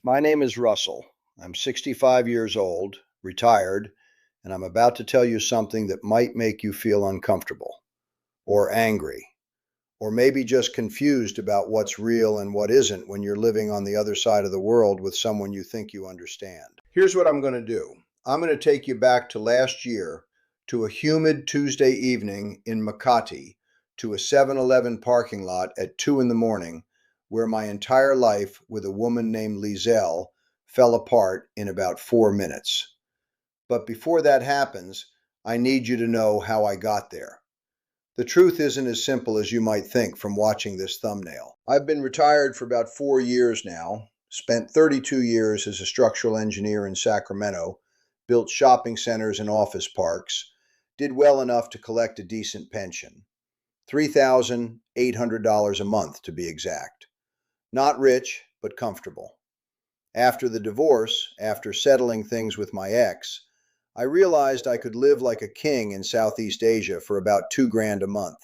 My name is Russell. I'm 65 years old, retired, and I'm about to tell you something that might make you feel uncomfortable, or angry, or maybe just confused about what's real and what isn't when you're living on the other side of the world with someone you think you understand. Here's what I'm going to do. I'm going to take you back to last year, to a humid Tuesday evening in Makati, to a 7-Eleven parking lot at 2 in the morning, where my entire life with a woman named Leiselle fell apart in about 4 minutes. But before that happens, I need you to know how I got there. The truth isn't as simple as you might think from watching this thumbnail. I've been retired for about 4 years now, spent 32 years as a structural engineer in Sacramento, built shopping centers and office parks, did well enough to collect a decent pension. $3,800 a month to be exact. Not rich, but comfortable. After the divorce, after settling things with my ex, I realized I could live like a king in Southeast Asia for about $2,000 a month.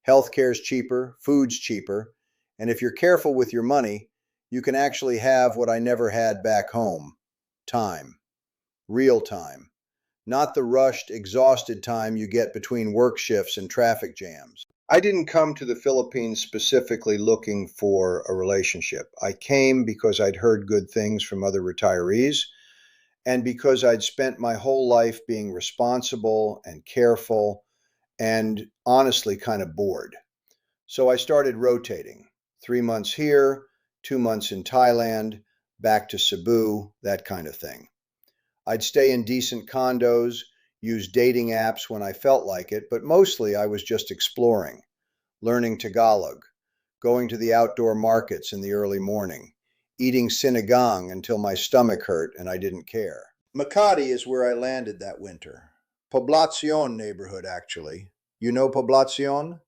Healthcare's cheaper, food's cheaper, and if you're careful with your money, you can actually have what I never had back home: time. Real time. Not the rushed, exhausted time you get between work shifts and traffic jams. I didn't come to the Philippines specifically looking for a relationship. I came because I'd heard good things from other retirees and because I'd spent my whole life being responsible and careful and honestly kind of bored. So I started rotating. 3 months here, 2 months in Thailand, back to Cebu, that kind of thing. I'd stay in decent condos, use dating apps when I felt like it, but mostly I was just exploring, learning Tagalog, going to the outdoor markets in the early morning, eating sinigang until my stomach hurt and I didn't care. Makati is where I landed that winter. Poblacion neighborhood, actually. You know Poblacion?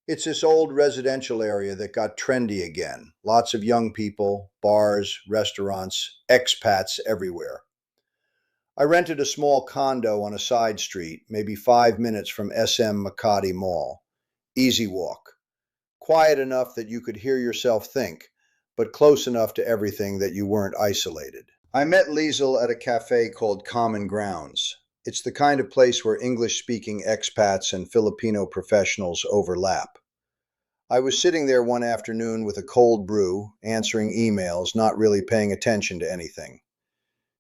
It's this old residential area that got trendy again. Lots of young people, bars, restaurants, expats everywhere. I rented a small condo on a side street, maybe 5 minutes from SM Makati Mall. Easy walk. Quiet enough that you could hear yourself think, but close enough to everything that you weren't isolated. I met Leiselle at a cafe called Common Grounds. It's the kind of place where English-speaking expats and Filipino professionals overlap. I was sitting there one afternoon with a cold brew, answering emails, not really paying attention to anything.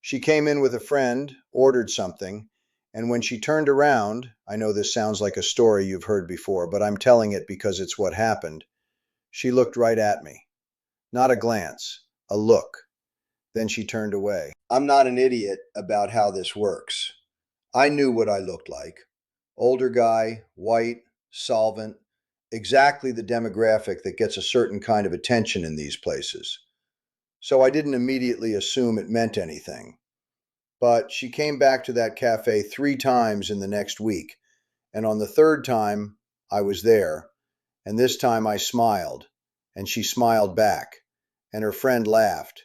She came in with a friend, ordered something, and when she turned around, I know this sounds like a story you've heard before, but I'm telling it because it's what happened. She looked right at me. Not a glance, a look. Then she turned away. I'm not an idiot about how this works. I knew what I looked like. Older guy, white, solvent, exactly the demographic that gets a certain kind of attention in these places. So I didn't immediately assume it meant anything. But she came back to that cafe 3 times in the next week, and on the third time, I was there, and this time I smiled, and she smiled back, and her friend laughed,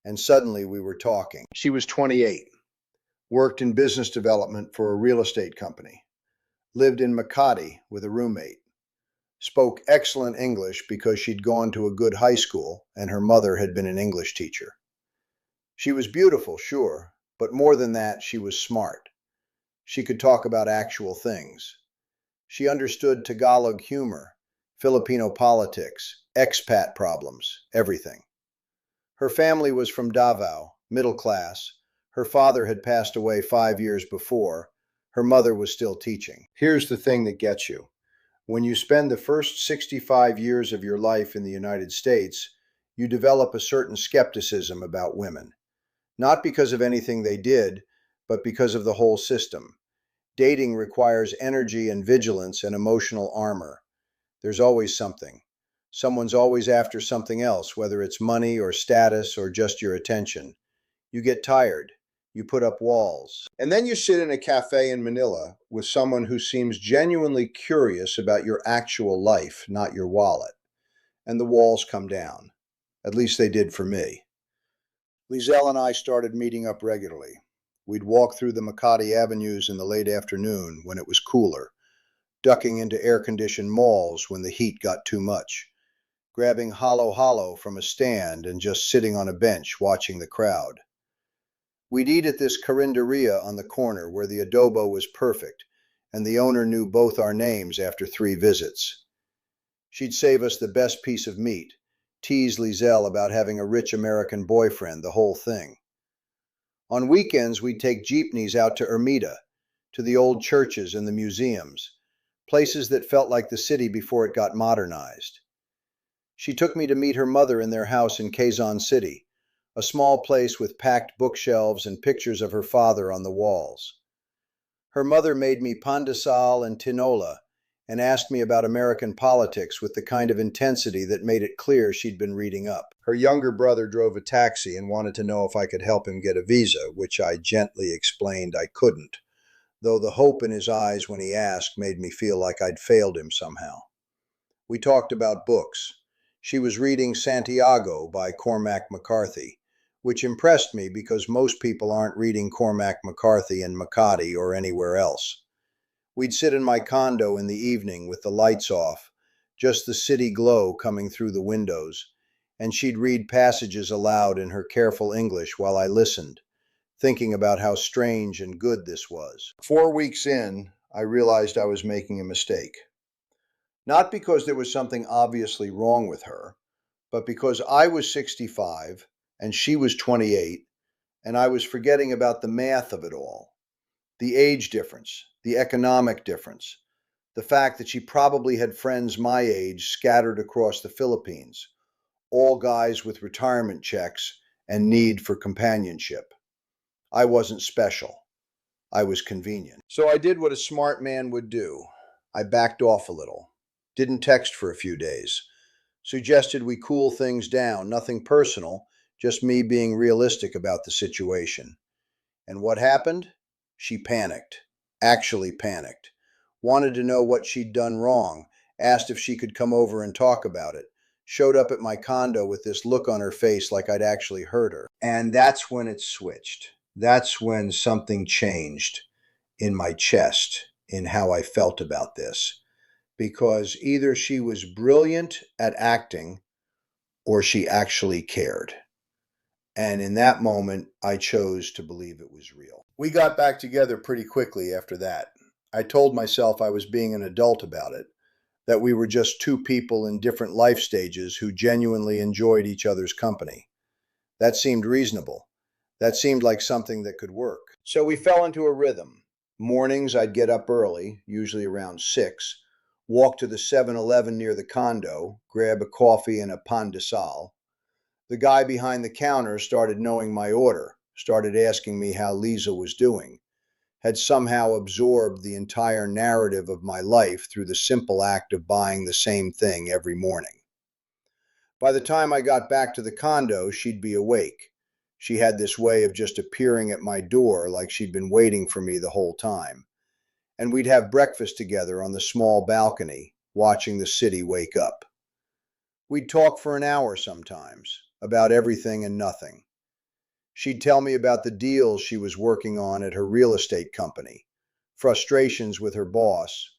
and suddenly we were talking. She was 28, worked in business development for a real estate company, lived in Makati with a roommate, spoke excellent English because she'd gone to a good high school and her mother had been an English teacher. She was beautiful, sure, but more than that, she was smart. She could talk about actual things. She understood Tagalog humor, Filipino politics, expat problems, everything. Her family was from Davao, middle class. Her father had passed away 5 years before. Her mother was still teaching. Here's the thing that gets you. When you spend the first 65 years of your life in the United States, you develop a certain skepticism about women. Not because of anything they did, but because of the whole system. Dating requires energy and vigilance and emotional armor. There's always something. Someone's always after something else, whether it's money or status or just your attention. You get tired. You put up walls. And then you sit in a cafe in Manila with someone who seems genuinely curious about your actual life, not your wallet. And the walls come down. At least they did for me. Leiselle and I started meeting up regularly. We'd walk through the Makati avenues in the late afternoon when it was cooler, ducking into air-conditioned malls when the heat got too much, grabbing halo halo from a stand and just sitting on a bench watching the crowd. We'd eat at this carinderia on the corner where the adobo was perfect, and the owner knew both our names after 3 visits. She'd save us the best piece of meat, tease Leiselle about having a rich American boyfriend, the whole thing. On weekends, we'd take jeepneys out to Ermita, to the old churches and the museums, places that felt like the city before it got modernized. She took me to meet her mother in their house in Quezon City, a small place with packed bookshelves and pictures of her father on the walls. Her mother made me pan de sal and tinola and asked me about American politics with the kind of intensity that made it clear she'd been reading up. Her younger brother drove a taxi and wanted to know if I could help him get a visa, which I gently explained I couldn't, though the hope in his eyes when he asked made me feel like I'd failed him somehow. We talked about books. She was reading Santiago by Cormac McCarthy, which impressed me because most people aren't reading Cormac McCarthy in Makati or anywhere else. We'd sit in my condo in the evening with the lights off, just the city glow coming through the windows, and she'd read passages aloud in her careful English while I listened, thinking about how strange and good this was. 4 weeks in, I realized I was making a mistake. Not because there was something obviously wrong with her, but because I was 65 and she was 28, and I was forgetting about the math of it all. The age difference, the economic difference, the fact that she probably had friends my age scattered across the Philippines, all guys with retirement checks and need for companionship. I wasn't special. I was convenient. So I did what a smart man would do. I backed off a little, didn't text for a few days, suggested we cool things down, nothing personal, just me being realistic about the situation. And what happened? She panicked, actually panicked, wanted to know what she'd done wrong, asked if she could come over and talk about it, showed up at my condo with this look on her face like I'd actually hurt her. And that's when it switched. That's when something changed in my chest, in how I felt about this. Because either she was brilliant at acting or she actually cared. And in that moment, I chose to believe it was real. We got back together pretty quickly after that. I told myself I was being an adult about it, that we were just 2 people in different life stages who genuinely enjoyed each other's company. That seemed reasonable. That seemed like something that could work. So we fell into a rhythm. Mornings, I'd get up early, usually around 6, walk to the 7-Eleven near the condo, grab a coffee and a pan de sal. The guy behind the counter started knowing my order, started asking me how Lisa was doing, had somehow absorbed the entire narrative of my life through the simple act of buying the same thing every morning. By the time I got back to the condo, she'd be awake. She had this way of just appearing at my door like she'd been waiting for me the whole time. And we'd have breakfast together on the small balcony, watching the city wake up. We'd talk for an hour sometimes, about everything and nothing. She'd tell me about the deals she was working on at her real estate company, frustrations with her boss,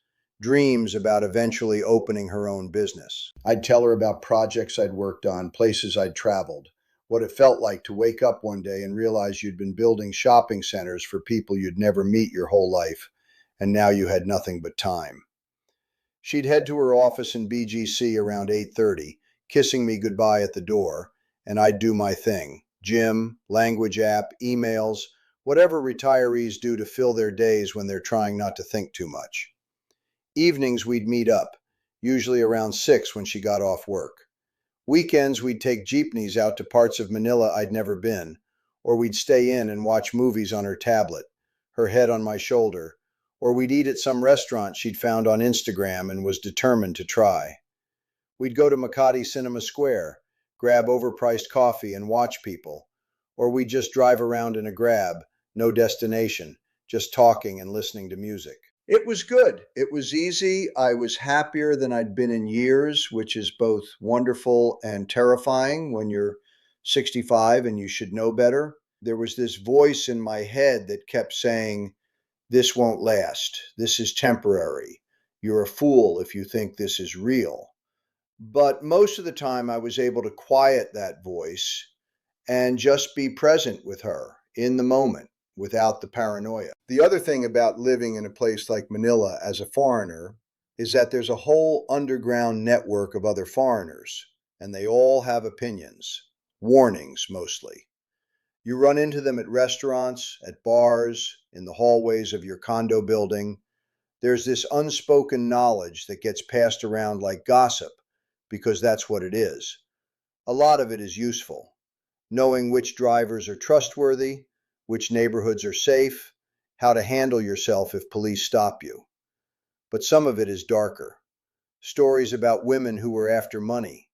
dreams about eventually opening her own business. I'd tell her about projects I'd worked on, places I'd traveled, what it felt like to wake up one day and realize you'd been building shopping centers for people you'd never meet your whole life, and now you had nothing but time. She'd head to her office in BGC around 8:30, kissing me goodbye at the door, and I'd do my thing. Gym, language app, emails, whatever retirees do to fill their days when they're trying not to think too much. Evenings we'd meet up, usually around 6 when she got off work. Weekends we'd take jeepneys out to parts of Manila I'd never been, or we'd stay in and watch movies on her tablet, her head on my shoulder, or we'd eat at some restaurant she'd found on Instagram and was determined to try. We'd go to Makati Cinema Square, grab overpriced coffee and watch people, or we'd just drive around in a grab, no destination, just talking and listening to music. It was good. It was easy. I was happier than I'd been in years, which is both wonderful and terrifying when you're 65 and you should know better. There was this voice in my head that kept saying, "This won't last. This is temporary. You're a fool if you think this is real." But most of the time, I was able to quiet that voice and just be present with her in the moment without the paranoia. The other thing about living in a place like Manila as a foreigner is that there's a whole underground network of other foreigners, and they all have opinions, warnings mostly. You run into them at restaurants, at bars, in the hallways of your condo building. There's this unspoken knowledge that gets passed around like gossip because that's what it is. A lot of it is useful, knowing which drivers are trustworthy, which neighborhoods are safe, how to handle yourself if police stop you. But some of it is darker. Stories about women who were after money.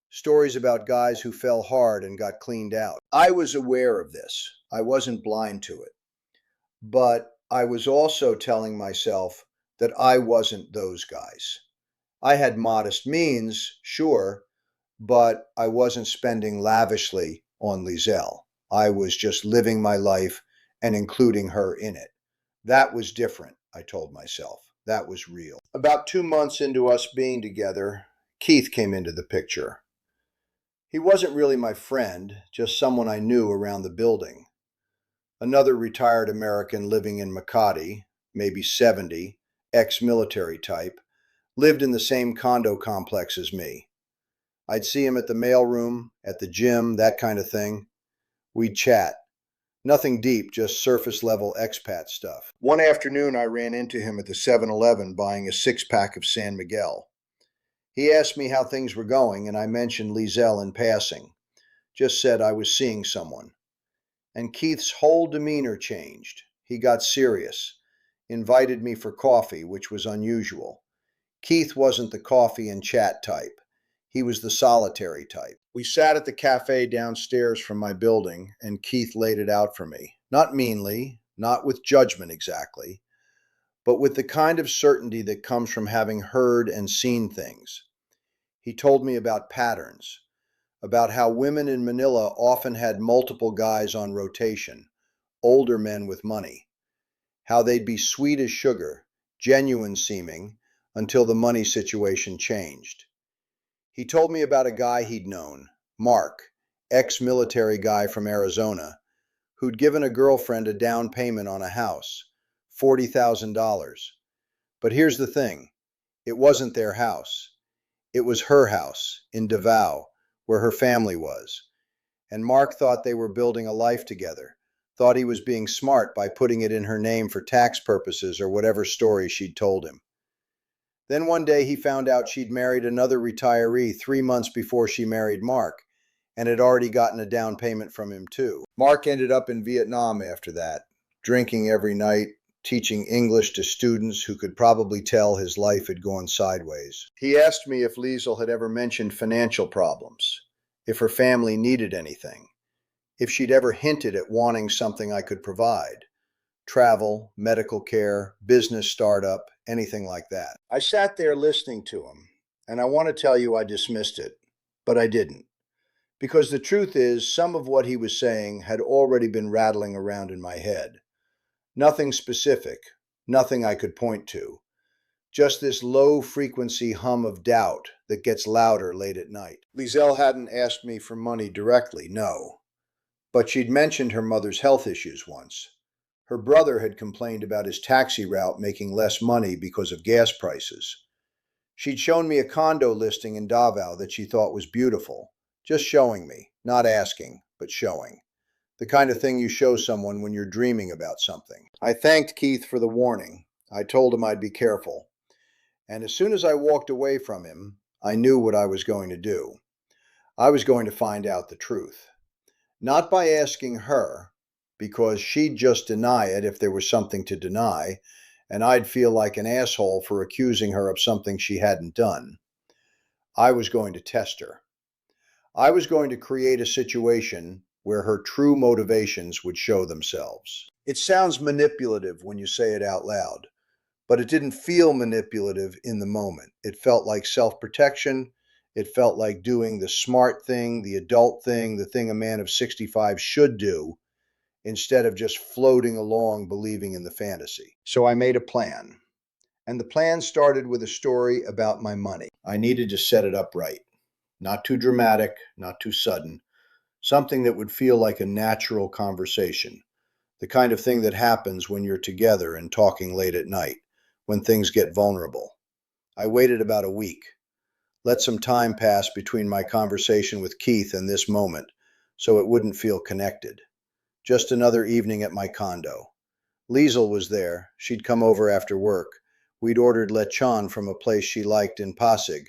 Stories about guys who fell hard and got cleaned out. I was aware of this. I wasn't blind to it. But I was also telling myself that I wasn't those guys. I had modest means, sure, but I wasn't spending lavishly on Leiselle. I was just living my life and including her in it. That was different, I told myself. That was real. About 2 months into us being together, Keith came into the picture. He wasn't really my friend, just someone I knew around the building. Another retired American living in Makati, maybe 70, ex-military type, lived in the same condo complex as me. I'd see him at the mailroom, at the gym, that kind of thing. We'd chat. Nothing deep, just surface level expat stuff. One afternoon, I ran into him at the 7-Eleven buying a 6-pack of San Miguel. He asked me how things were going, and I mentioned Leiselle in passing. Just said I was seeing someone. And Keith's whole demeanor changed. He got serious, invited me for coffee, which was unusual. Keith wasn't the coffee and chat type. He was the solitary type. We sat at the cafe downstairs from my building, and Keith laid it out for me. Not meanly, not with judgment exactly, but with the kind of certainty that comes from having heard and seen things. He told me about patterns, about how women in Manila often had multiple guys on rotation, older men with money, how they'd be sweet as sugar, genuine seeming, until the money situation changed. He told me about a guy he'd known, Mark, ex-military guy from Arizona, who'd given a girlfriend a down payment on a house, $40,000. But here's the thing, it wasn't their house. It was her house, in Davao, where her family was. And Mark thought they were building a life together, thought he was being smart by putting it in her name for tax purposes or whatever story she'd told him. Then one day he found out she'd married another retiree 3 months before she married Mark, and had already gotten a down payment from him too. Mark ended up in Vietnam after that, drinking every night, teaching English to students who could probably tell his life had gone sideways. He asked me if Leiselle had ever mentioned financial problems, if her family needed anything, if she'd ever hinted at wanting something I could provide. Travel, medical care, business startup, anything like that. I sat there listening to him, and I want to tell you I dismissed it, but I didn't. Because the truth is, some of what he was saying had already been rattling around in my head. Nothing specific, nothing I could point to. Just this low-frequency hum of doubt that gets louder late at night. Leiselle hadn't asked me for money directly, no. But she'd mentioned her mother's health issues once. Her brother had complained about his taxi route making less money because of gas prices. She'd shown me a condo listing in Davao that she thought was beautiful. Just showing me, not asking, but showing. The kind of thing you show someone when you're dreaming about something. I thanked Keith for the warning. I told him I'd be careful. And as soon as I walked away from him, I knew what I was going to do. I was going to find out the truth. Not by asking her, because she'd just deny it if there was something to deny, and I'd feel like an asshole for accusing her of something she hadn't done. I was going to test her. I was going to create a situation where her true motivations would show themselves. It sounds manipulative when you say it out loud, but it didn't feel manipulative in the moment. It felt like self-protection. It felt like doing the smart thing, the adult thing, the thing a man of 65 should do, instead of just floating along believing in the fantasy. So I made a plan. And the plan started with a story about my money. I needed to set it up right. Not too dramatic, not too sudden. Something that would feel like a natural conversation. The kind of thing that happens when you're together and talking late at night, when things get vulnerable. I waited about a week. Let some time pass between my conversation with Keith and this moment, so it wouldn't feel connected. Just another evening at my condo. Leiselle was there. She'd come over after work. We'd ordered lechon from a place she liked in Pasig.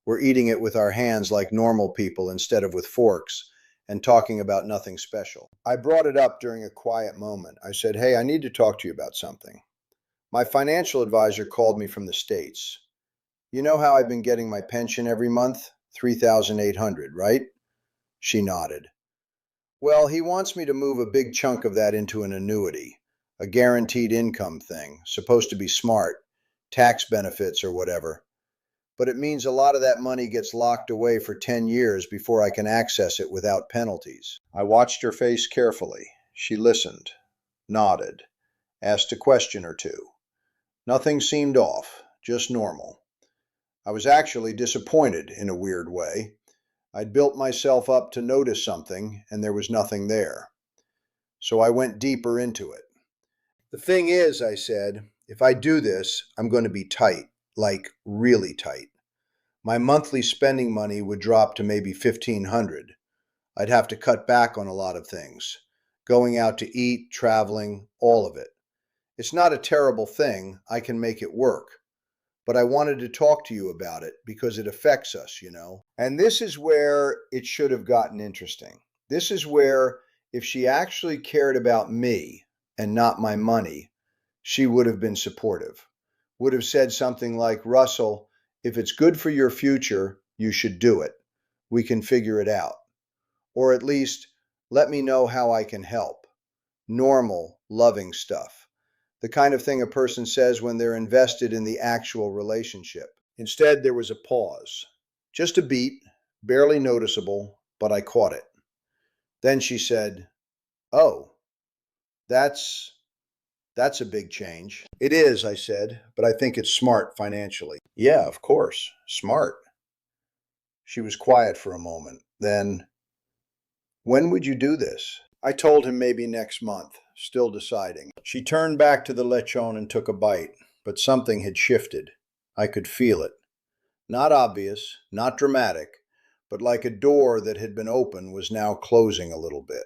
We're eating it with our hands like normal people instead of with forks, and talking about nothing special. I brought it up during a quiet moment. I said, "Hey, I need to talk to you about something. My financial advisor called me from the States. You know how I've been getting my pension every month? 3,800, right?" She nodded. "Well, he wants me to move a big chunk of that into an annuity, a guaranteed income thing, supposed to be smart, tax benefits or whatever. But it means a lot of that money gets locked away for 10 years before I can access it without penalties." I watched her face carefully. She listened, nodded, asked a question or two. Nothing seemed off, just normal. I was actually disappointed in a weird way. I'd built myself up to notice something, and there was nothing there. So I went deeper into it. "The thing is," I said, "if I do this, I'm going to be tight, like really tight. My monthly spending money would drop to maybe 1,500. I'd have to cut back on a lot of things. Going out to eat, traveling, all of it. It's not a terrible thing. I can make it work. But I wanted to talk to you about it because it affects us, you know." And this is where it should have gotten interesting. This is where, if she actually cared about me and not my money, she would have been supportive. Would have said something like, "Russell, if it's good for your future, you should do it. We can figure it out." Or at least, "Let me know how I can help." Normal, loving stuff. The kind of thing a person says when they're invested in the actual relationship. Instead, there was a pause. Just a beat, barely noticeable, but I caught it. Then she said, "Oh, that's a big change." "It is," I said, "but I think it's smart financially." "Yeah, of course, smart." She was quiet for a moment. Then, "When would you do this?" I told him maybe next month, still deciding. She turned back to the lechon and took a bite, but something had shifted. I could feel it. Not obvious, not dramatic, but like a door that had been open was now closing a little bit.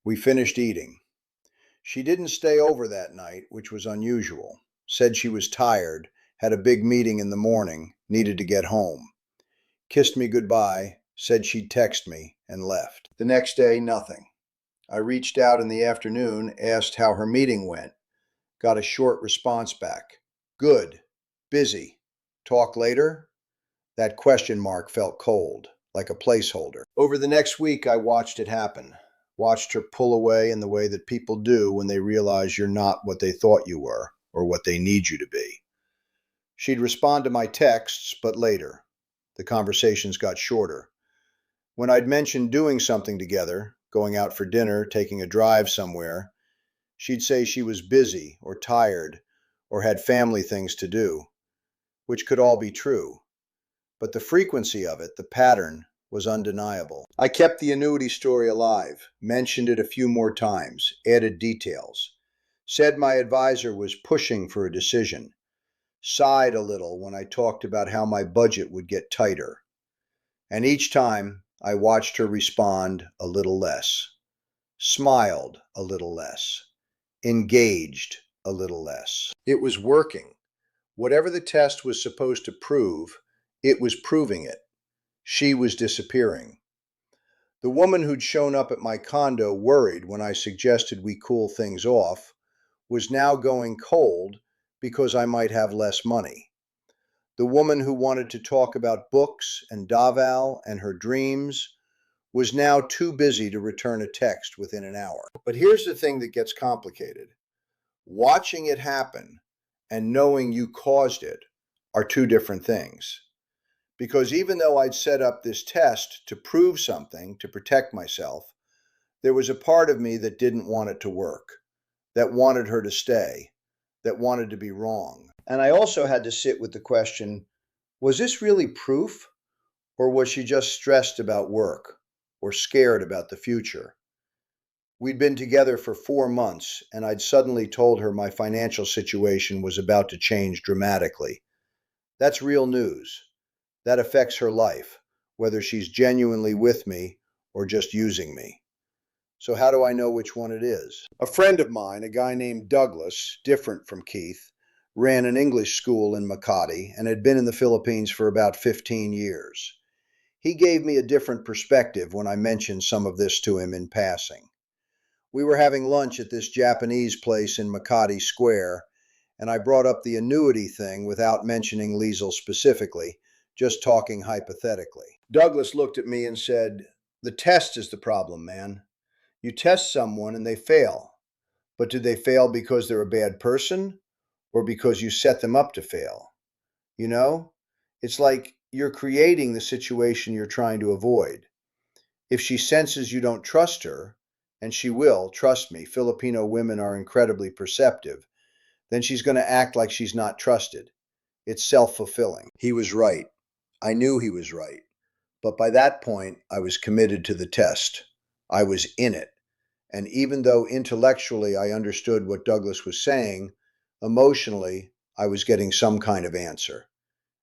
We finished eating. She didn't stay over that night, which was unusual. Said she was tired, had a big meeting in the morning, needed to get home. Kissed me goodbye, said she'd text me, and left. The next day, nothing. I reached out in the afternoon, asked how her meeting went. Got a short response back. "Good. Busy. Talk later?" That question mark felt cold, like a placeholder. Over the next week, I watched it happen. Watched her pull away in the way that people do when they realize you're not what they thought you were, or what they need you to be. She'd respond to my texts, but later. The conversations got shorter. When I'd mentioned doing something together, going out for dinner, taking a drive somewhere, she'd say she was busy or tired or had family things to do, which could all be true. But the frequency of it, the pattern, was undeniable. I kept the annuity story alive, mentioned it a few more times, added details. Said my advisor was pushing for a decision. Sighed a little when I talked about how my budget would get tighter. And each time, I watched her respond a little less. Smiled a little less. Engaged a little less. It was working. Whatever the test was supposed to prove, it was proving it. She was disappearing. The woman who'd shown up at my condo worried when I suggested we cool things off was now going cold because I might have less money. The woman who wanted to talk about books and Davao and her dreams was now too busy to return a text within an hour. But here's the thing that gets complicated. Watching it happen and knowing you caused it are two different things. Because even though I'd set up this test to prove something, to protect myself, there was a part of me that didn't want it to work, that wanted her to stay, that wanted to be wrong. And I also had to sit with the question, Was this really proof, or was she just stressed about work or scared about the future? We'd been together for 4 months, and I'd suddenly told her my financial situation was about to change dramatically. That's real news. That affects her life, whether she's genuinely with me or just using me. So, how do I know which one it is? A friend of mine, a guy named Douglas, different from Keith, ran an English school in Makati and had been in the Philippines for about 15 years. He gave me a different perspective when I mentioned some of this to him in passing. We were having lunch at this Japanese place in Makati Square, and I brought up the annuity thing without mentioning Leiselle specifically, just talking hypothetically. Douglas looked at me and said, "The test is the problem, man. You test someone and they fail. But do they fail because they're a bad person or because you set them up to fail? You know, it's like you're creating the situation you're trying to avoid. If she senses you don't trust her, and she will, trust me, Filipino women are incredibly perceptive, then she's going to act like she's not trusted. It's self-fulfilling." He was right. I knew he was right. But by that point, I was committed to the test. I was in it. And even though intellectually I understood what Douglas was saying, emotionally I was getting some kind of answer.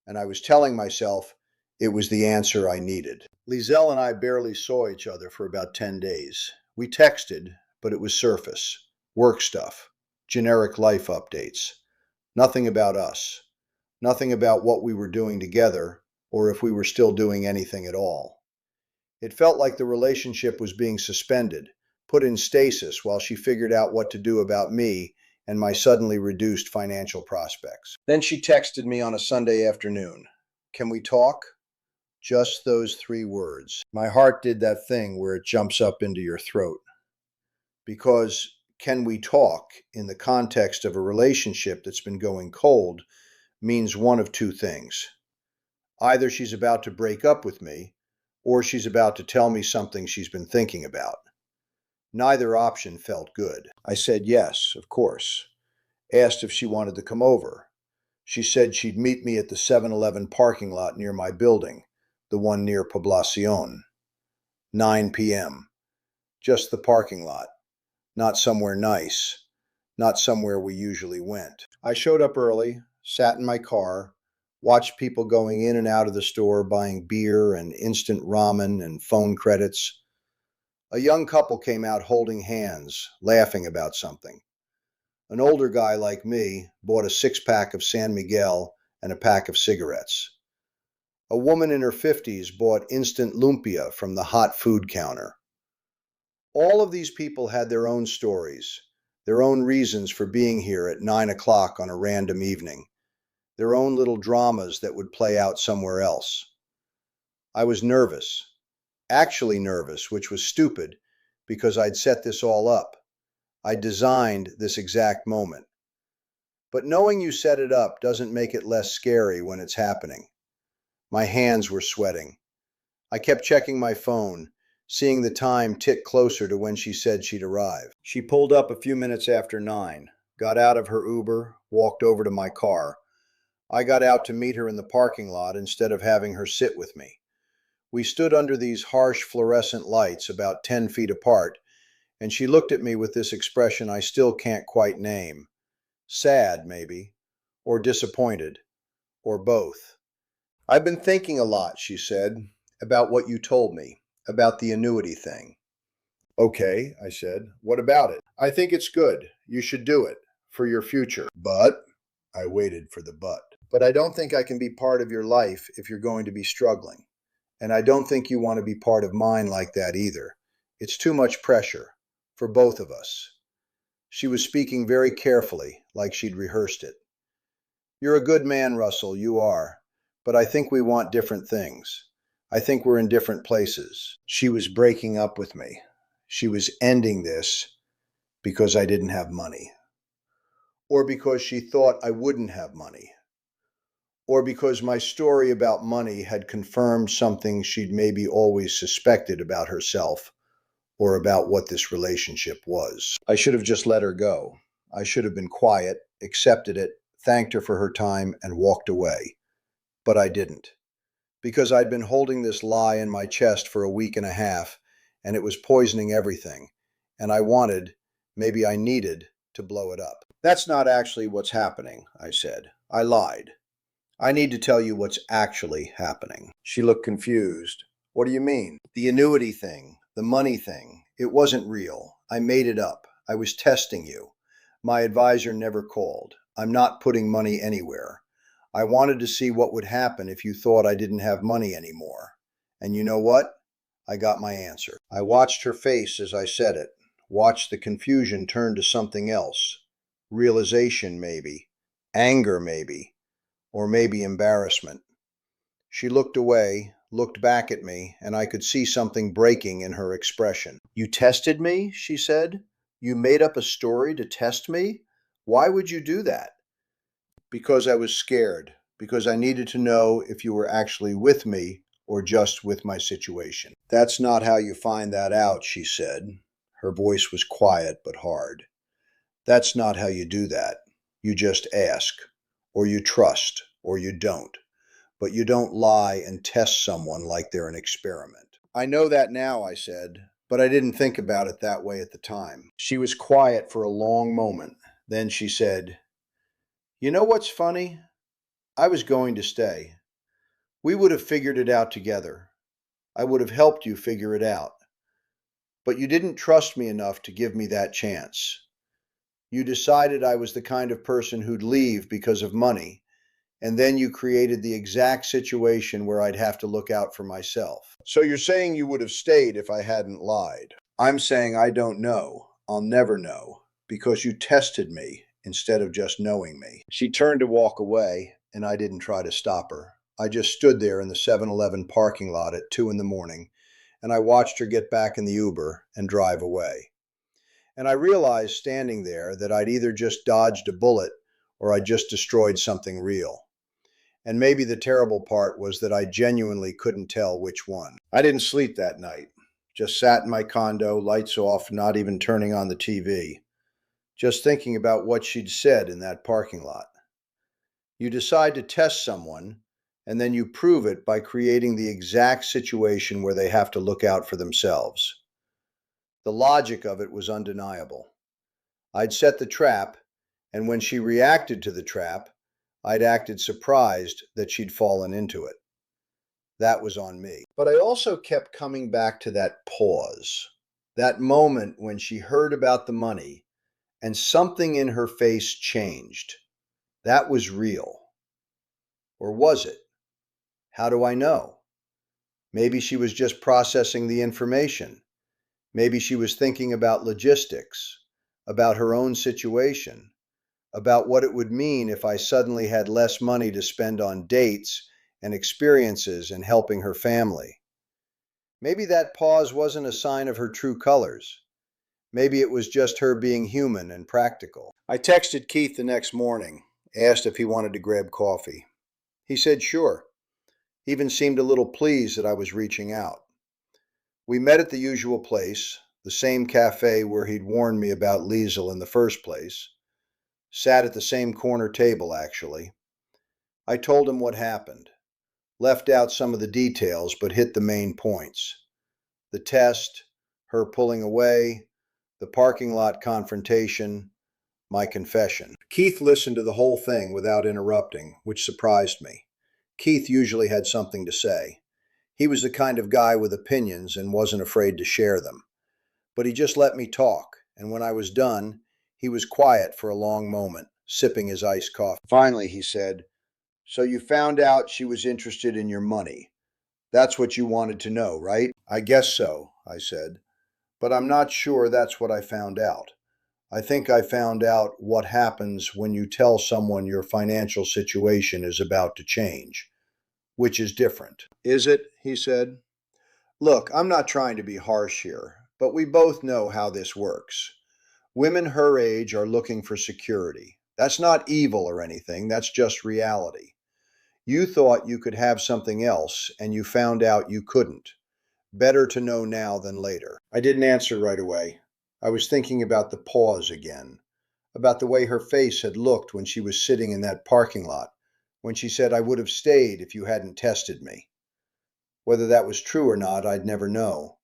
And I was telling myself it was the answer I needed. Leiselle and I barely saw each other for about 10 days. We texted, but it was surface, work stuff, generic life updates. Nothing about us. Nothing about what we were doing together or if we were still doing anything at all. It felt like the relationship was being suspended, put in stasis while she figured out what to do about me and my suddenly reduced financial prospects. Then she texted me on a Sunday afternoon. "Can we talk?" Just those 3 words. My heart did that thing where it jumps up into your throat. Because "can we talk" in the context of a relationship that's been going cold means one of two things. Either she's about to break up with me, or she's about to tell me something she's been thinking about. Neither option felt good. I said yes, of course. Asked if she wanted to come over. She said she'd meet me at the 7-Eleven parking lot near my building, the one near Poblacion. 9 p.m. Just the parking lot. Not somewhere nice. Not somewhere we usually went. I showed up early, sat in my car, watched people going in and out of the store buying beer and instant ramen and phone credits. A young couple came out holding hands, laughing about something. An older guy like me bought a 6-pack of San Miguel and a pack of cigarettes. A woman in her 50s bought instant lumpia from the hot food counter. All of these people had their own stories, their own reasons for being here at 9 o'clock on a random evening, their own little dramas that would play out somewhere else. I was nervous, actually nervous, which was stupid because I'd set this all up. I designed this exact moment. But knowing you set it up doesn't make it less scary when it's happening. My hands were sweating. I kept checking my phone, seeing the time tick closer to when she said she'd arrive. She pulled up a few minutes after 9, got out of her Uber, walked over to my car. I got out to meet her in the parking lot instead of having her sit with me. We stood under these harsh fluorescent lights about 10 feet apart, and she looked at me with this expression I still can't quite name. Sad, maybe, or disappointed, or both. "I've been thinking a lot," she said, "about what you told me, about the annuity thing." "Okay," I said, "what about it?" "I think it's good. You should do it, for your future. But," I waited for the but I don't think I can be part of your life if you're going to be struggling. And I don't think you want to be part of mine like that either. It's too much pressure, for both of us." She was speaking very carefully, like she'd rehearsed it. "You're a good man, Russell, you are. But I think we want different things. I think we're in different places." She was breaking up with me. She was ending this because I didn't have money. Or because she thought I wouldn't have money. Or because my story about money had confirmed something she'd maybe always suspected about herself or about what this relationship was. I should have just let her go. I should have been quiet, accepted it, thanked her for her time, and walked away. But I didn't, because I'd been holding this lie in my chest for a week and a half, and it was poisoning everything, and I wanted, maybe I needed, to blow it up. That's not actually what's happening, I said. I lied. I need to tell you what's actually happening. She looked confused. What do you mean? The annuity thing, the money thing. It wasn't real. I made it up. I was testing you. My advisor never called. I'm not putting money anywhere. I wanted to see what would happen if you thought I didn't have money anymore. And you know what? I got my answer. I watched her face as I said it, watched the confusion turn to something else. Realization, maybe. Anger, maybe. Or maybe embarrassment. She looked away, looked back at me, and I could see something breaking in her expression. You tested me, she said. You made up a story to test me? Why would you do that? Because I was scared, because I needed to know if you were actually with me or just with my situation. That's not how you find that out, she said. Her voice was quiet but hard. That's not how you do that. You just ask, or you trust, or you don't. But you don't lie and test someone like they're an experiment. I know that now, I said, but I didn't think about it that way at the time. She was quiet for a long moment. Then she said, You know what's funny? I was going to stay. We would have figured it out together. I would have helped you figure it out. But you didn't trust me enough to give me that chance. You decided I was the kind of person who'd leave because of money, and then you created the exact situation where I'd have to look out for myself. So you're saying you would have stayed if I hadn't lied? I'm saying I don't know. I'll never know, because you tested me instead of just knowing me. She turned to walk away, and I didn't try to stop her. I just stood there in the 7-Eleven parking lot at 2 in the morning, and I watched her get back in the Uber and drive away. And I realized standing there that I'd either just dodged a bullet or I'd just destroyed something real. And maybe the terrible part was that I genuinely couldn't tell which one. I didn't sleep that night. Just sat in my condo, lights off, not even turning on the TV. Just thinking about what she'd said in that parking lot. You decide to test someone, and then you prove it by creating the exact situation where they have to look out for themselves. The logic of it was undeniable. I'd set the trap, and when she reacted to the trap, I'd acted surprised that she'd fallen into it. That was on me. But I also kept coming back to that pause, that moment when she heard about the money and something in her face changed. That was real. Or was it? How do I know? Maybe she was just processing the information. Maybe she was thinking about logistics, about her own situation, about what it would mean if I suddenly had less money to spend on dates and experiences and helping her family. Maybe that pause wasn't a sign of her true colors. Maybe it was just her being human and practical. I texted Keith the next morning, asked if he wanted to grab coffee. He said sure. He even seemed a little pleased that I was reaching out. We met at the usual place, the same cafe where he'd warned me about Leiselle in the first place. Sat at the same corner table, actually. I told him what happened. Left out some of the details, but hit the main points. The test, her pulling away, the parking lot confrontation, my confession. Keith listened to the whole thing without interrupting, which surprised me. Keith usually had something to say. He was the kind of guy with opinions and wasn't afraid to share them. But he just let me talk, and when I was done, he was quiet for a long moment, sipping his iced coffee. Finally, he said, So you found out she was interested in your money. That's what you wanted to know, right? I guess so, I said. But I'm not sure that's what I found out. I think I found out what happens when you tell someone your financial situation is about to change, which is different. Is it? He said. Look, I'm not trying to be harsh here, but we both know how this works. Women her age are looking for security. That's not evil or anything, that's just reality. You thought you could have something else, and you found out you couldn't. Better to know now than later. I didn't answer right away. I was thinking about the pause again, about the way her face had looked when she was sitting in that parking lot, when she said I would have stayed if you hadn't tested me. Whether that was true or not, I'd never know.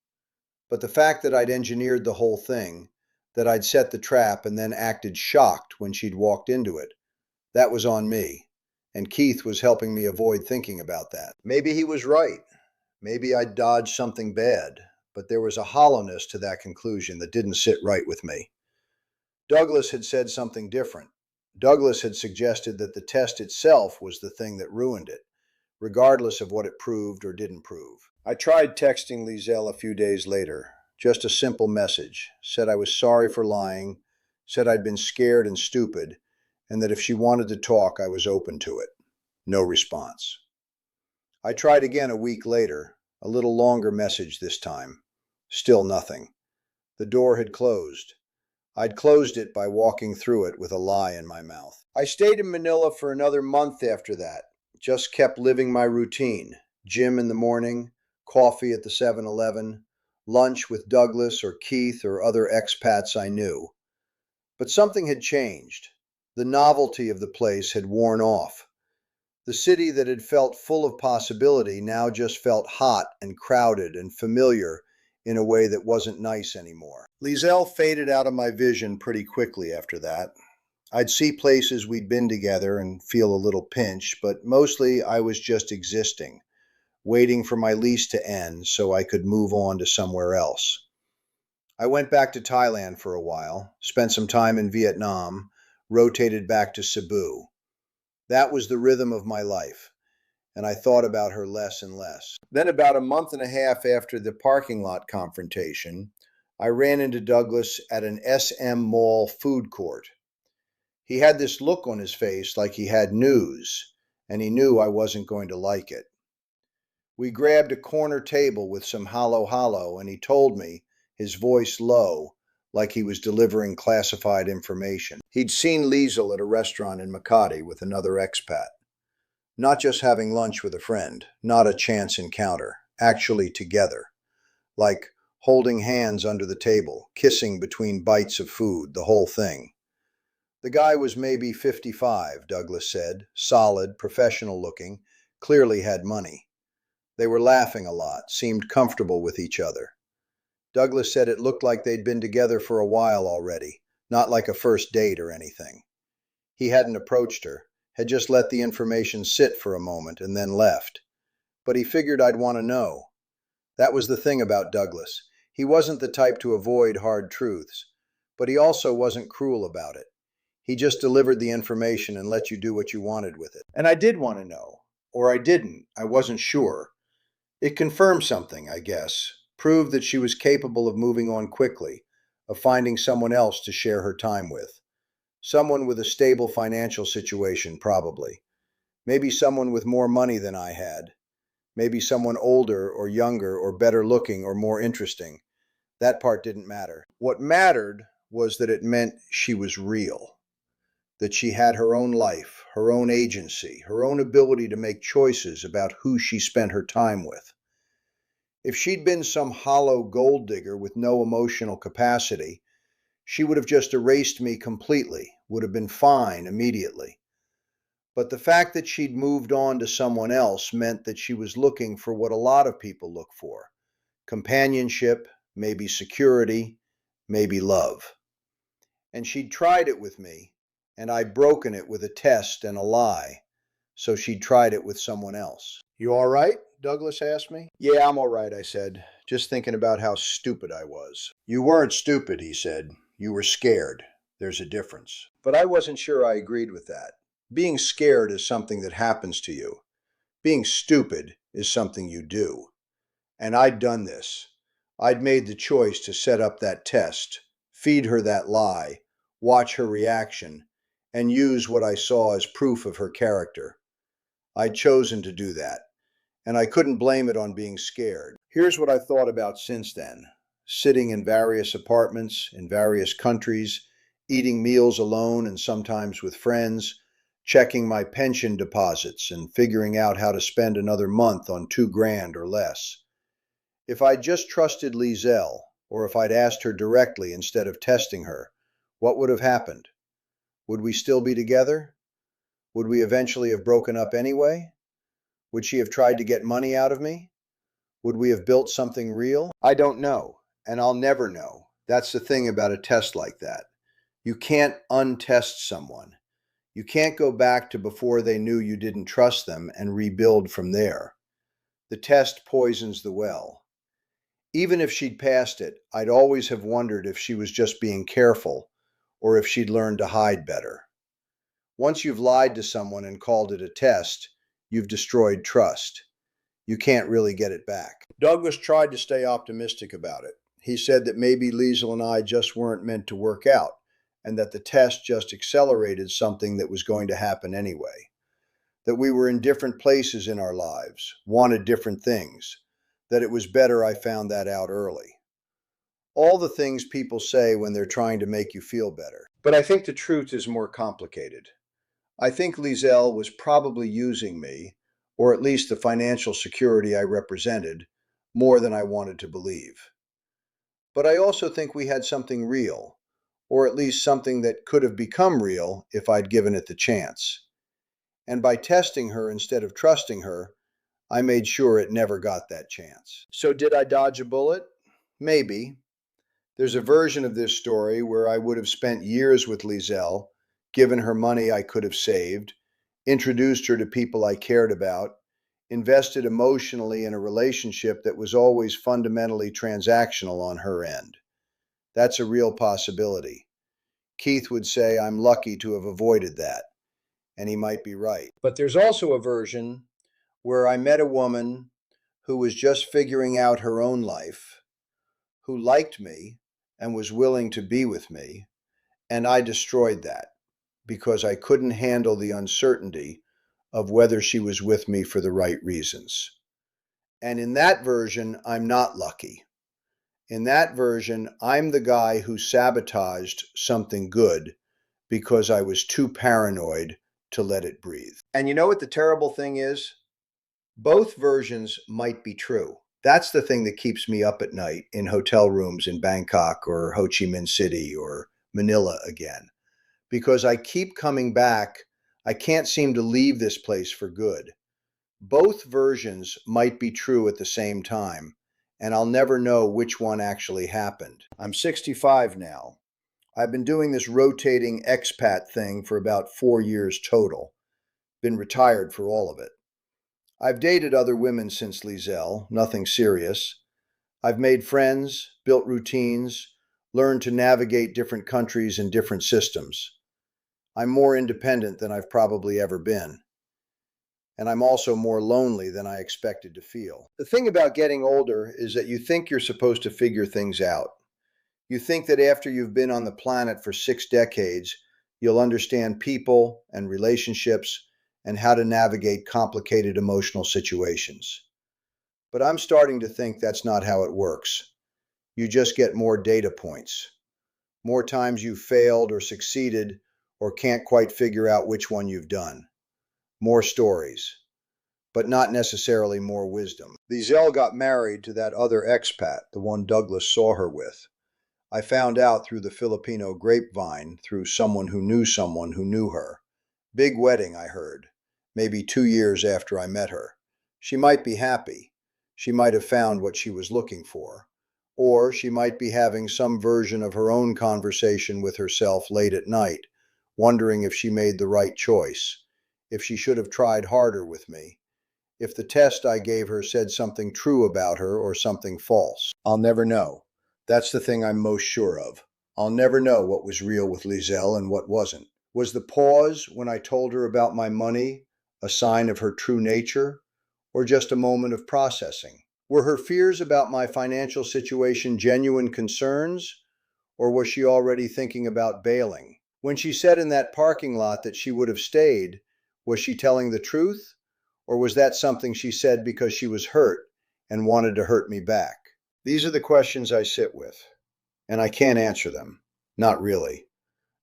But the fact that I'd engineered the whole thing, that I'd set the trap and then acted shocked when she'd walked into it, that was on me. And Keith was helping me avoid thinking about that. Maybe he was right. Maybe I'd dodged something bad, but there was a hollowness to that conclusion that didn't sit right with me. Douglas had said something different. Douglas had suggested that the test itself was the thing that ruined it, regardless of what it proved or didn't prove. I tried texting Leiselle a few days later. Just a simple message. Said I was sorry for lying, said I'd been scared and stupid, and that if she wanted to talk, I was open to it. No response. I tried again a week later, a little longer message this time. Still nothing. The door had closed. I'd closed it by walking through it with a lie in my mouth. I stayed in Manila for another month after that. Just kept living my routine. Gym in the morning, coffee at the 7-Eleven, lunch with Douglas or Keith or other expats I knew. But something had changed. The novelty of the place had worn off. The city that had felt full of possibility now just felt hot and crowded and familiar in a way that wasn't nice anymore. Leiselle faded out of my vision pretty quickly after that. I'd see places we'd been together and feel a little pinch, but mostly I was just existing, waiting for my lease to end so I could move on to somewhere else. I went back to Thailand for a while, spent some time in Vietnam, rotated back to Cebu. That was the rhythm of my life, and I thought about her less and less. Then about a month and a half after the parking lot confrontation, I ran into Douglas at an SM Mall food court. He had this look on his face like he had news, and he knew I wasn't going to like it. We grabbed a corner table with some halo, and he told me, his voice low, like he was delivering classified information. He'd seen Leiselle at a restaurant in Makati with another expat. Not just having lunch with a friend, not a chance encounter, actually together. Like holding hands under the table, kissing between bites of food, the whole thing. The guy was maybe 55, Douglas said, solid, professional looking, clearly had money. They were laughing a lot, seemed comfortable with each other. Douglas said it looked like they'd been together for a while already, not like a first date or anything. He hadn't approached her, had just let the information sit for a moment and then left. But he figured I'd want to know. That was the thing about Douglas. He wasn't the type to avoid hard truths, but he also wasn't cruel about it. He just delivered the information and let you do what you wanted with it. And I did want to know. Or I didn't. I wasn't sure. It confirmed something, I guess. Proved that she was capable of moving on quickly, of finding someone else to share her time with. Someone with a stable financial situation, probably. Maybe someone with more money than I had. Maybe someone older or younger or better looking or more interesting. That part didn't matter. What mattered was that it meant she was real. That she had her own life, her own agency, her own ability to make choices about who she spent her time with. If she'd been some hollow gold digger with no emotional capacity, she would have just erased me completely, would have been fine immediately. But the fact that she'd moved on to someone else meant that she was looking for what a lot of people look for: companionship, maybe security, maybe love. And she'd tried it with me, and I'd broken it with a test and a lie, so she'd tried it with someone else. "You all right?" Douglas asked me. "Yeah, I'm all right," I said, just thinking about how stupid I was. "You weren't stupid," he said. "You were scared. There's a difference." But I wasn't sure I agreed with that. Being scared is something that happens to you. Being stupid is something you do. And I'd done this. I'd made the choice to set up that test, feed her that lie, watch her reaction, and use what I saw as proof of her character. I'd chosen to do that, and I couldn't blame it on being scared. Here's what I thought about since then. Sitting in various apartments, in various countries, eating meals alone and sometimes with friends, checking my pension deposits and figuring out how to spend another month on $2,000 or less. If I'd just trusted Leiselle, or if I'd asked her directly instead of testing her, what would have happened? Would we still be together? Would we eventually have broken up anyway? Would she have tried to get money out of me? Would we have built something real? I don't know, and I'll never know. That's the thing about a test like that. You can't untest someone. You can't go back to before they knew you didn't trust them and rebuild from there. The test poisons the well. Even if she'd passed it, I'd always have wondered if she was just being careful or if she'd learned to hide better. Once you've lied to someone and called it a test, you've destroyed trust. You can't really get it back. Douglas tried to stay optimistic about it. He said that maybe Leiselle and I just weren't meant to work out, and that the test just accelerated something that was going to happen anyway. That we were in different places in our lives, wanted different things, that it was better I found that out early. All the things people say when they're trying to make you feel better. But I think the truth is more complicated. I think Leiselle was probably using me, or at least the financial security I represented, more than I wanted to believe. But I also think we had something real, or at least something that could have become real if I'd given it the chance. And by testing her instead of trusting her, I made sure it never got that chance. So did I dodge a bullet? Maybe. There's a version of this story where I would have spent years with Leiselle, given her money I could have saved, introduced her to people I cared about, invested emotionally in a relationship that was always fundamentally transactional on her end. That's a real possibility. Keith would say I'm lucky to have avoided that, and he might be right. But there's also a version where I met a woman who was just figuring out her own life, who liked me and was willing to be with me, and I destroyed that because I couldn't handle the uncertainty of whether she was with me for the right reasons. And in that version, I'm not lucky. In that version, I'm the guy who sabotaged something good because I was too paranoid to let it breathe. And you know what the terrible thing is? Both versions might be true. That's the thing that keeps me up at night in hotel rooms in Bangkok or Ho Chi Minh City or Manila again. Because I keep coming back. I can't seem to leave this place for good. Both versions might be true at the same time, and I'll never know which one actually happened. I'm 65 now. I've been doing this rotating expat thing for about 4 years total. Been retired for all of it. I've dated other women since Leiselle, nothing serious. I've made friends, built routines, learned to navigate different countries and different systems. I'm more independent than I've probably ever been. And I'm also more lonely than I expected to feel. The thing about getting older is that you think you're supposed to figure things out. You think that after you've been on the planet for 6 decades, you'll understand people and relationships and how to navigate complicated emotional situations. But I'm starting to think that's not how it works. You just get more data points. More times you've failed or succeeded or can't quite figure out which one you've done. More stories, but not necessarily more wisdom. Leiselle got married to that other expat, the one Douglas saw her with. I found out through the Filipino grapevine, through someone who knew her. Big wedding, I heard, maybe 2 years after I met her. She might be happy. She might have found what she was looking for. Or she might be having some version of her own conversation with herself late at night, wondering if she made the right choice, if she should have tried harder with me, if the test I gave her said something true about her or something false. I'll never know. That's the thing I'm most sure of. I'll never know what was real with Leiselle and what wasn't. Was the pause when I told her about my money a sign of her true nature, or just a moment of processing? Were her fears about my financial situation genuine concerns, or was she already thinking about bailing? When she said in that parking lot that she would have stayed, was she telling the truth, or was that something she said because she was hurt and wanted to hurt me back? These are the questions I sit with, and I can't answer them. Not really.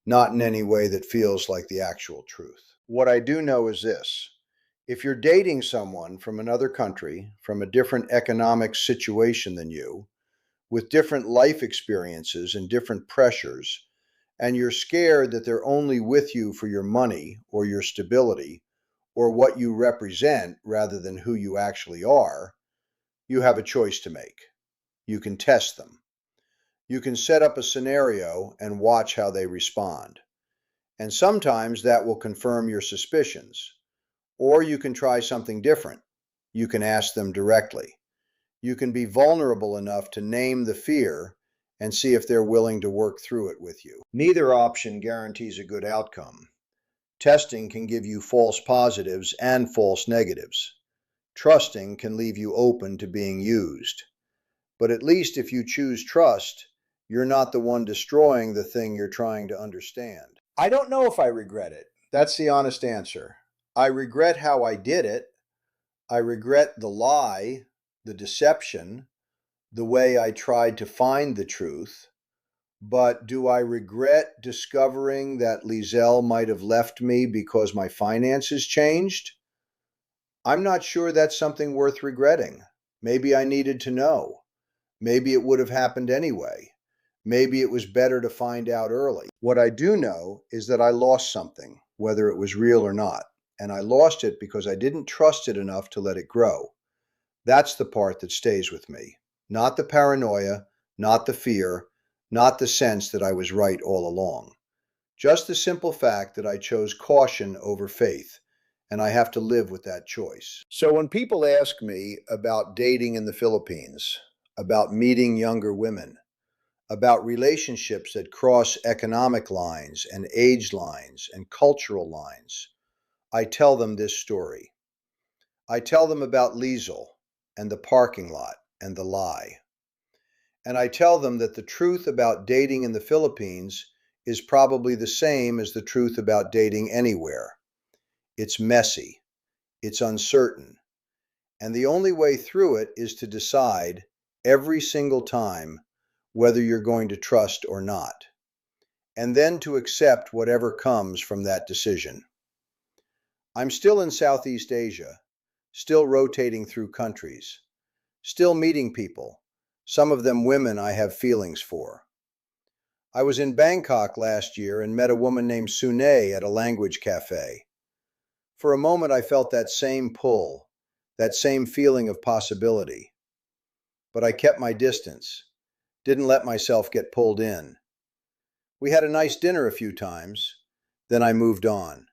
Not in any way that feels like the actual truth. What I do know is this. If you're dating someone from another country, from a different economic situation than you, with different life experiences and different pressures, and you're scared that they're only with you for your money or your stability or what you represent rather than who you actually are, you have a choice to make. You can test them. You can set up a scenario and watch how they respond. And sometimes that will confirm your suspicions. Or you can try something different. You can ask them directly. You can be vulnerable enough to name the fear and see if they're willing to work through it with you. Neither option guarantees a good outcome. Testing can give you false positives and false negatives. Trusting can leave you open to being used. But at least if you choose trust, you're not the one destroying the thing you're trying to understand. I don't know if I regret it. That's the honest answer. I regret how I did it. I regret the lie, the deception, the way I tried to find the truth. But do I regret discovering that Leiselle might have left me because my finances changed? I'm not sure that's something worth regretting. Maybe I needed to know. Maybe it would have happened anyway. Maybe it was better to find out early. What I do know is that I lost something, whether it was real or not. And I lost it because I didn't trust it enough to let it grow. That's the part that stays with me. Not the paranoia, not the fear, not the sense that I was right all along. Just the simple fact that I chose caution over faith, and I have to live with that choice. So when people ask me about dating in the Philippines, about meeting younger women, about relationships that cross economic lines and age lines and cultural lines, I tell them this story. I tell them about Leiselle and the parking lot and the lie. And I tell them that the truth about dating in the Philippines is probably the same as the truth about dating anywhere. It's messy. It's uncertain. And the only way through it is to decide every single time whether you're going to trust or not, and then to accept whatever comes from that decision. I'm still in Southeast Asia, still rotating through countries, still meeting people, some of them women I have feelings for. I was in Bangkok last year and met a woman named Sune at a language cafe. For a moment I felt that same pull, that same feeling of possibility. But I kept my distance, didn't let myself get pulled in. We had a nice dinner a few times, then I moved on.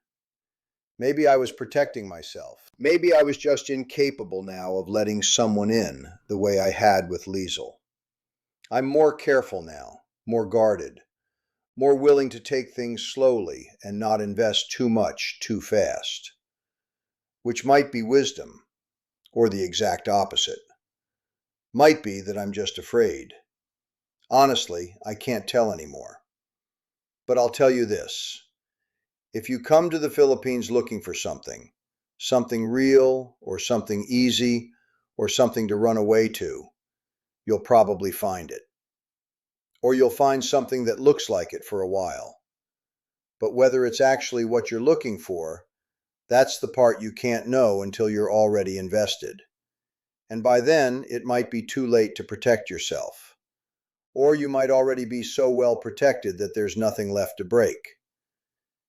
Maybe I was protecting myself. Maybe I was just incapable now of letting someone in the way I had with Leiselle. I'm more careful now, more guarded, more willing to take things slowly and not invest too much too fast. Which might be wisdom, or the exact opposite. Might be that I'm just afraid. Honestly, I can't tell anymore. But I'll tell you this. If you come to the Philippines looking for something real or something easy or something to run away to, you'll probably find it. Or you'll find something that looks like it for a while. But whether it's actually what you're looking for, that's the part you can't know until you're already invested. And by then, it might be too late to protect yourself. Or you might already be so well protected that there's nothing left to break.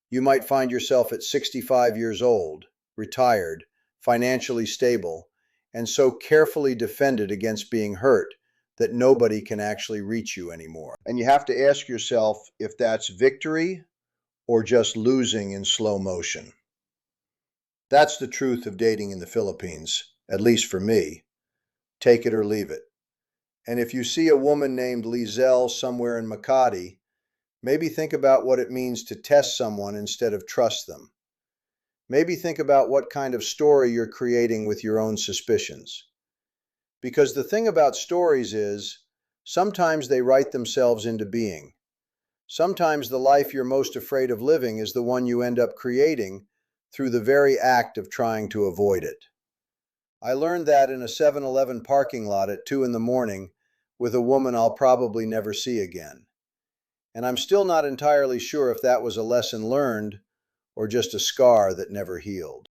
You might find yourself at 65 years old, retired, financially stable, and so carefully defended against being hurt that nobody can actually reach you anymore. And you have to ask yourself if that's victory or just losing in slow motion. That's the truth of dating in the Philippines, at least for me. Take it or leave it. And if you see a woman named Leiselle somewhere in Makati, maybe think about what it means to test someone instead of trust them. Maybe think about what kind of story you're creating with your own suspicions. Because the thing about stories is, sometimes they write themselves into being. Sometimes the life you're most afraid of living is the one you end up creating through the very act of trying to avoid it. I learned that in a 7-Eleven parking lot at 2 in the morning with a woman I'll probably never see again. And I'm still not entirely sure if that was a lesson learned or just a scar that never healed.